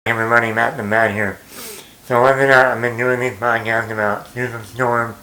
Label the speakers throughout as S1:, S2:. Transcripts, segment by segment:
S1: Hey everybody, Matt the Mad here. So other than that, I've been doing these podcasts about Susan Storm,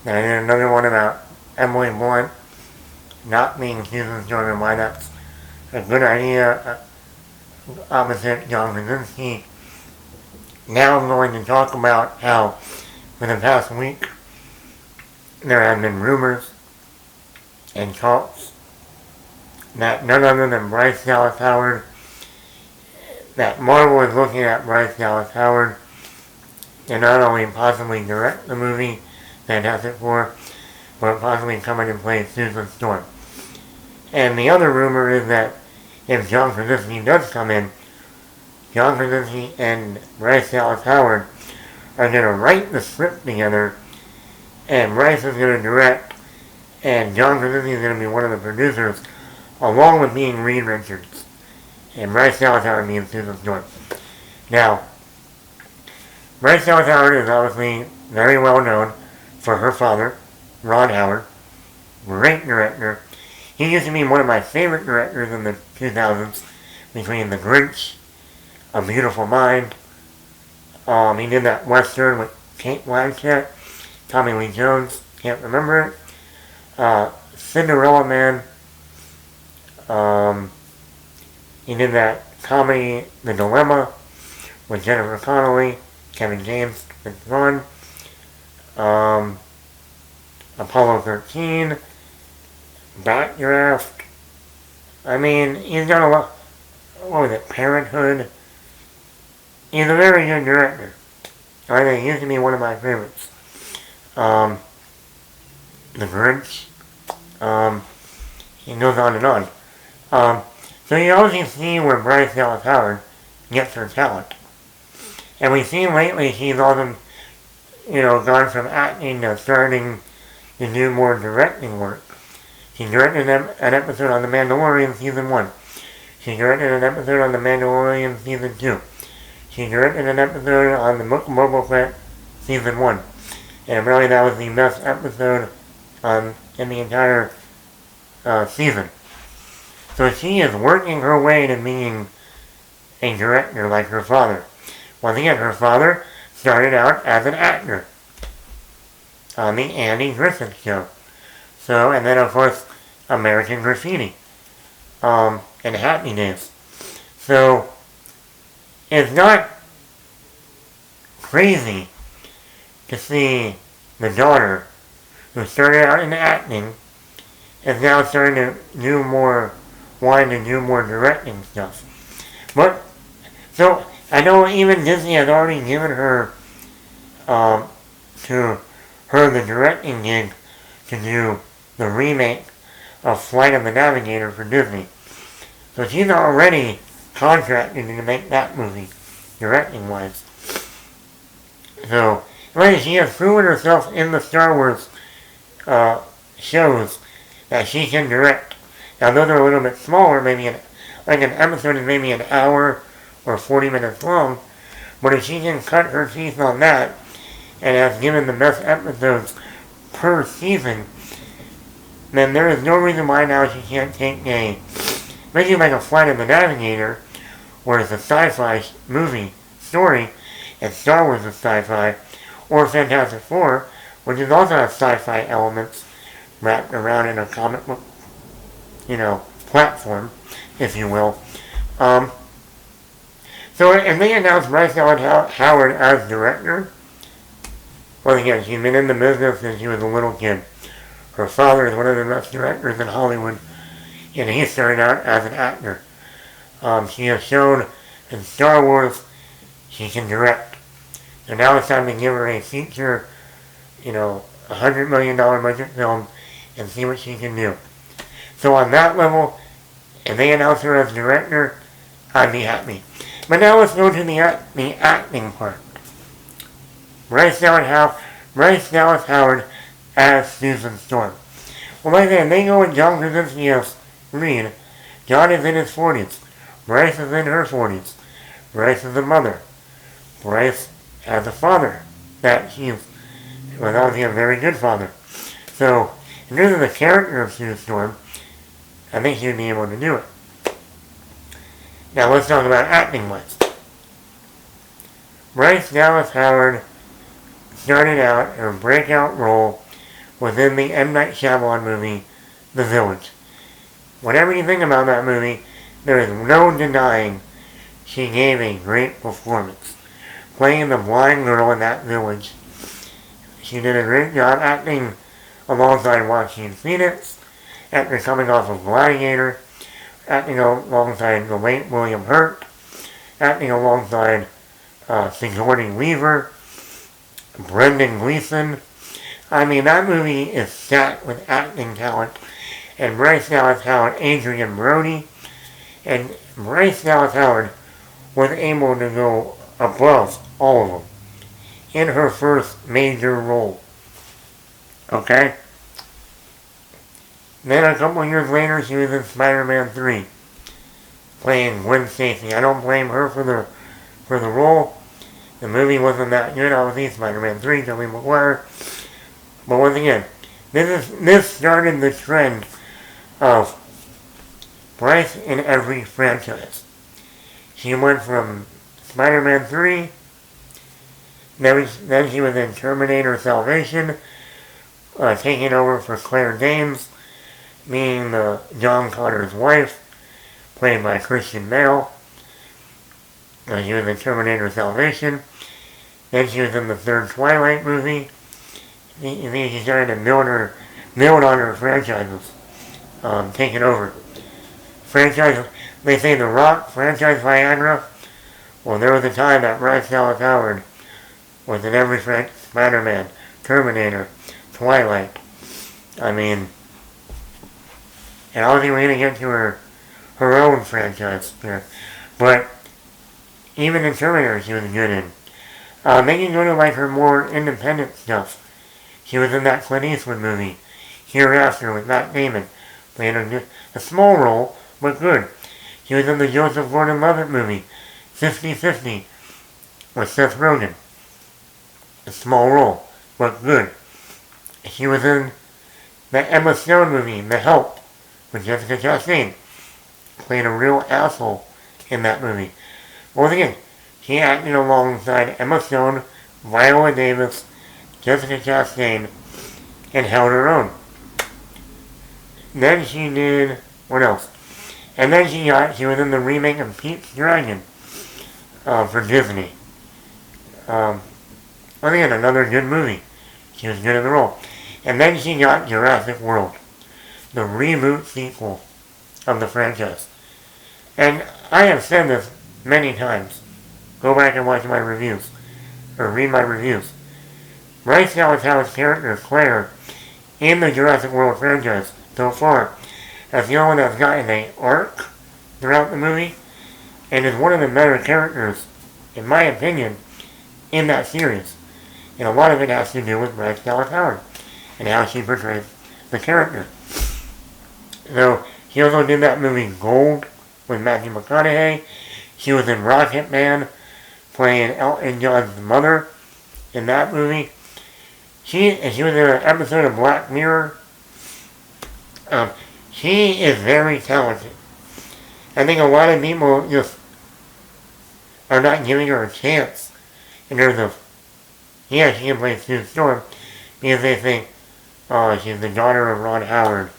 S1: then I did another one about Emily Blunt not being Susan Storm and why that's a good idea opposite John Krasinski. Now I'm going to talk about how for the past week there have been rumors and talks that none other than Bryce Dallas Howard, that Marvel is looking at Bryce Dallas Howard to not only possibly direct the movie Fantastic Four, but possibly come in and play Susan Storm. And the other rumor is that if John Krasinski does come in, John Krasinski and Bryce Dallas Howard are going to write the script together, and Bryce is going to direct, and John Krasinski is going to be one of the producers, along with being Reed Richards, and Bryce Dallas Howard being Susan Storm. Now, Bryce Dallas Howard is obviously very well known for her father, Ron Howard, great director. He used to be one of my favorite directors in the 2000s, between The Grinch, A Beautiful Mind. He did that Western with Kate Blanchett, Tommy Lee Jones, can't remember it. Cinderella Man. He did that comedy, The Dilemma, with Jennifer Connelly, Kevin James, and Ron. Apollo 13, Backdraft. I mean, he's done a lot. What was it? Parenthood. He's a very good director. I think he used to be one of my favorites. The Grinch. He goes on and on. So you also see where Bryce Dallas Howard gets her talent. And we've seen lately she's often, gone from acting to starting to do more directing work. She directed an episode on The Mandalorian Season 1. She directed an episode on The Mandalorian Season 2. She directed an episode on The Book of Boba Fett Season 1. And really that was the best episode in the entire season. So she is working her way to being a director like her father. Once again, her father started out as an actor on the Andy Griffith Show. So, and then of course, American Graffiti, and Happy Days. So, it's not crazy to see the daughter, who started out in acting, is now starting to wanting to do more directing stuff. But, so, I know even Disney has already given her, the directing gig to do the remake of Flight of the Navigator for Disney. So she's already contracted to make that movie, directing-wise. So, she has proven herself in the Star Wars shows that she can direct. Now those are a little bit smaller, maybe an episode is maybe an hour or 40 minutes long, but if she can cut her teeth on that, and has given the best episodes per season, then there is no reason why now she can't take maybe like a Flight of the Navigator, where it's a sci-fi movie story, and Star Wars is sci-fi, or Fantastic Four, which is also has sci-fi elements wrapped around in a comic book, platform, if you will. So, if they announced Bryce Dallas Howard as director, well, again, she's been in the business since she was a little kid. Her father is one of the best directors in Hollywood, and he started out as an actor. She has shown in Star Wars she can direct. So now it's time to give her a feature, $100 million budget film and see what she can do. So on that level, if they announce her as director, I'd be happy. But now let's go to the acting part. Bryce Dallas Howard as Susan Storm. Well, like I said, they go with John Krasinski as Reed. John is in his 40s. Bryce is in her 40s. Bryce is a mother. Bryce has a father that was obviously a very good father. So, in terms of the character of Sue Storm, I think she'd be able to do it. Now let's talk about acting-wise. Bryce Dallas Howard started out her breakout role within the M. Night Shyamalan movie, The Village. Whatever you think about that movie, there is no denying she gave a great performance. Playing the blind girl in that village, she did a great job acting alongside Joaquin Phoenix, after coming off of Gladiator, acting alongside the late William Hurt, acting alongside Sigourney Weaver, Brendan Gleeson. I mean, that movie is stacked with acting talent. And Bryce Dallas Howard, Adrian Brody, and Bryce Dallas Howard was able to go above all of them in her first major role. Okay? Then a couple years later, she was in Spider-Man 3, playing Gwen Stacy. I don't blame her for the role. The movie wasn't that good. Obviously, Spider-Man 3, Tobey Maguire. But once again, this started the trend of Bryce in every franchise. She went from Spider-Man 3, then she was in Terminator Salvation, taking over for Claire Danes, being John Connor's wife, played by Christian Bale. She was in Terminator Salvation. Then she was in the third Twilight movie. She started to build on her franchises, taking over. Franchise, they say The Rock, franchise Viagra. Well, there was a time that Bryce Dallas Howard was in every Spider-Man, Terminator, Twilight. I mean, and obviously we're going to get to her own franchise here. But even in Terminator, she was good in. Then you go to like her more independent stuff. She was in that Clint Eastwood movie, Hereafter, with Matt Damon, playing a small role, but good. She was in the Joseph Gordon-Levitt movie, 50-50, with Seth Rogen. A small role, but good. She was in the Emma Stone movie, The Help, with Jessica Chastain, playing a real asshole in that movie. Once again, she acted alongside Emma Stone, Viola Davis, Jessica Chastain, and held her own. Then she did, what else? And then she was in the remake of Pete's Dragon for Disney. Once again, another good movie. She was good in the role. And then she got Jurassic World, the reboot sequel of the franchise. And I have said this many times. Go back and watch my reviews, or read my reviews. Bryce Dallas Howard's character, Claire, in the Jurassic World franchise so far, as the only one that's gotten an arc throughout the movie, and is one of the better characters, in my opinion, in that series. And a lot of it has to do with Bryce Dallas Howard, and how she portrays the character. So, she also did that movie Gold with Matthew McConaughey. She was in Rocket Man, playing Elton John's mother in that movie. She was in an episode of Black Mirror. She is very talented. I think a lot of people just are not giving her a chance in terms of, yeah, she can play Sue Storm, because they think, oh, she's the daughter of Ron Howard.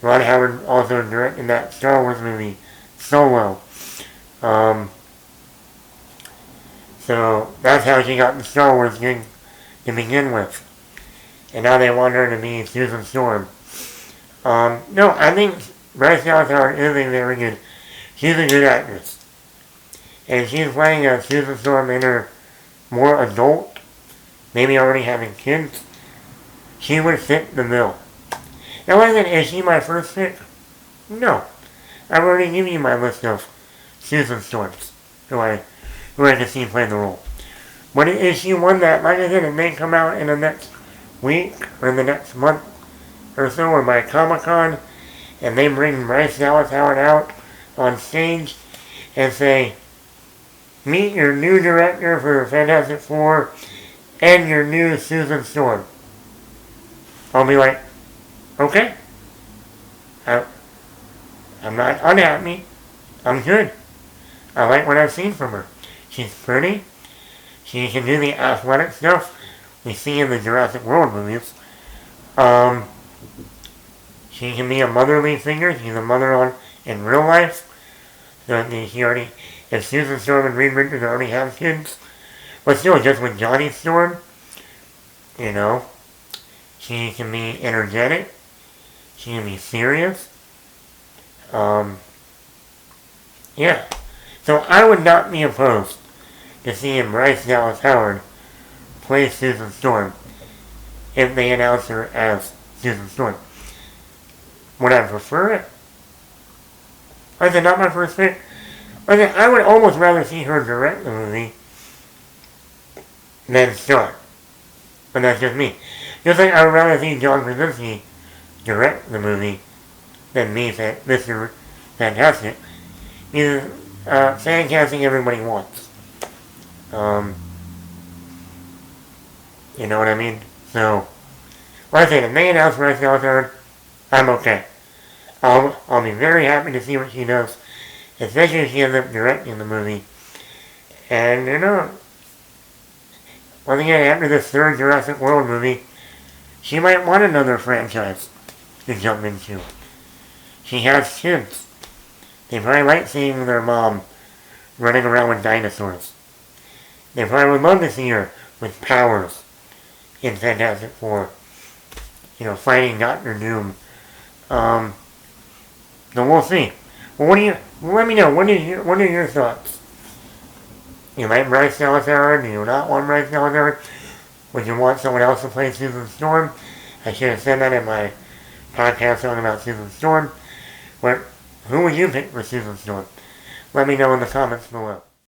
S1: Ron Howard also directed that Star Wars movie, Solo. So that's how she got the Star Wars gig to begin with. And now they want her to be Susan Storm. No, I think Bryce Dallas Howard is a very good, she's a good actress. And she's playing a Susan Storm in her more adult, maybe already having kids. She would fit the bill. Now, is she my first pick? No. I've already given you my list of Susan Storms who I can see play the role. But is she one that, like I said, it may come out in the next week or in the next month or so, or by Comic-Con, and they bring Bryce Dallas Howard out on stage and say, meet your new director for Fantastic Four and your new Susan Storm. I'll be like, okay. I'm not unhappy. I'm good. I like what I've seen from her. She's pretty. She can do the athletic stuff we see in the Jurassic World movies. She can be a motherly figure. She's a mother in real life. So she already, if Susan Storm and Reed Richards already have kids, but still, just with Johnny Storm, you know, she can be energetic. She can be serious. Yeah. So I would not be opposed to seeing Bryce Dallas Howard play Susan Storm if they announce her as Susan Storm. Would I prefer it? I said, not my first pick. I would almost rather see her direct the movie than star. But that's just me. Just like I would rather see John Krasinski direct the movie than me, Mr. Fantastic. He's fan casting everybody wants. You know what I mean? So, like I said, if they announce Bryce Dallas Howard, I'm okay. I'll be very happy to see what she does, especially if she ends up directing the movie. And, you know, once again, after this third Jurassic World movie, she might want another franchise to jump into. She has kids. They probably like seeing their mom running around with dinosaurs. They probably would love to see her with powers in Fantastic Four. You know, fighting Doctor Doom. So we'll see. Well, let me know, what are your thoughts? You like Bryce Dallas Howard? Do you not want Bryce Dallas Howard? Would you want someone else to play Susan Storm? I should have said that in my podcast talking about Susan Storm. But who would you pick for Susan Storm? Let me know in the comments below.